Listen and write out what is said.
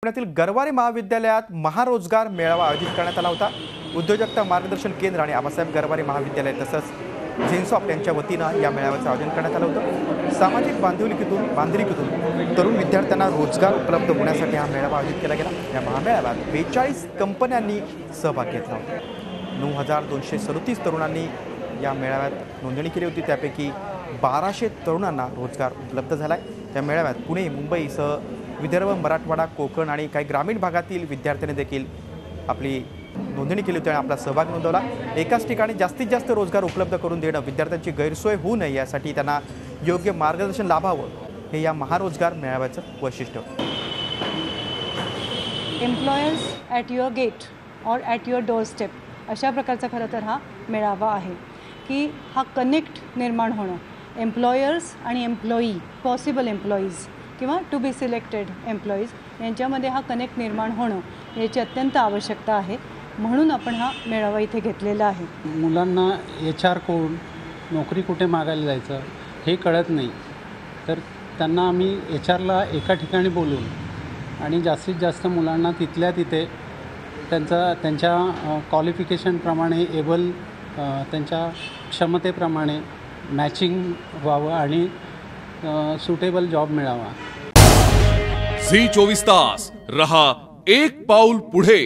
पुण्यातील गरवारे महाविद्यालयात महारोजगार मेळावा आयोजित करण्यात आला होता। उद्योजकता मार्गदर्शन केंद्र आणि आबासाहेब गरवारे महाविद्यालय तसंच झेन्सॉफ्ट यांच्या वतीनं या मेळाव्याचं आयोजन करण्यात आलं होतं। सामाजिक बांधिलकीतून तरुण विद्यार्थ्यांना रोजगार उपलब्ध होण्यासाठी हा मेळावा आयोजित केला गेला। या महामेळाव्यात 42 कंपन्यांनी सहभाग घेतला होता। 9237 तरुणांनी या मेळाव्यात नोंदणी केली होती। त्यापैकी 1200 तरुणांना रोजगार उपलब्ध झालाय। या मेळाव्यात पुणे, मुंबईसह विदर्भ, मराठवाडा, कोकण आणि काही ग्रामीण भागातील विद्यार्थ्यांनी देखील आपली नोंदणी केली होती आणि आपला सहभाग नोंदवला। एकाच ठिकाणी जास्तीत जास्त रोजगार उपलब्ध करून देणं, विद्यार्थ्यांची गैरसोय होऊ नये यासाठी त्यांना योग्य मार्गदर्शन लाभावं, हे या महारोजगार मेळाव्याचं वैशिष्ट्य। एम्प्लॉयर्स ॲट युअर गेट और ॲट युअर डोर स्टेप अशा प्रकारचा खरं तर हा मेळावा आहे की हा कनेक्ट निर्माण होणं, एम्प्लॉयर्स आणि एम्प्लॉई, पॉसिबल एम्प्लॉईज किंवा टू बी सिलेक्टेड एम्प्लॉईज यांच्यामध्ये हा कनेक्ट निर्माण होणं याची अत्यंत आवश्यकता आहे। म्हणून आपण हा मेळावा इथे घेतलेला आहे। मुलांना HR कोण, नोकरी कुठे मागायला जायचं हे कळत नाही, तर त्यांना आम्ही HRला एका ठिकाणी बोलून आणि जास्तीत जास्त मुलांना तिथल्या तिथे त्यांच्या क्वालिफिकेशनप्रमाणे त्यांच्या क्षमतेप्रमाणे मॅचिंग व्हावं आणि सुटेबल जॉब मिळावा। झी 24 तास रहा एक पाऊल पुढे।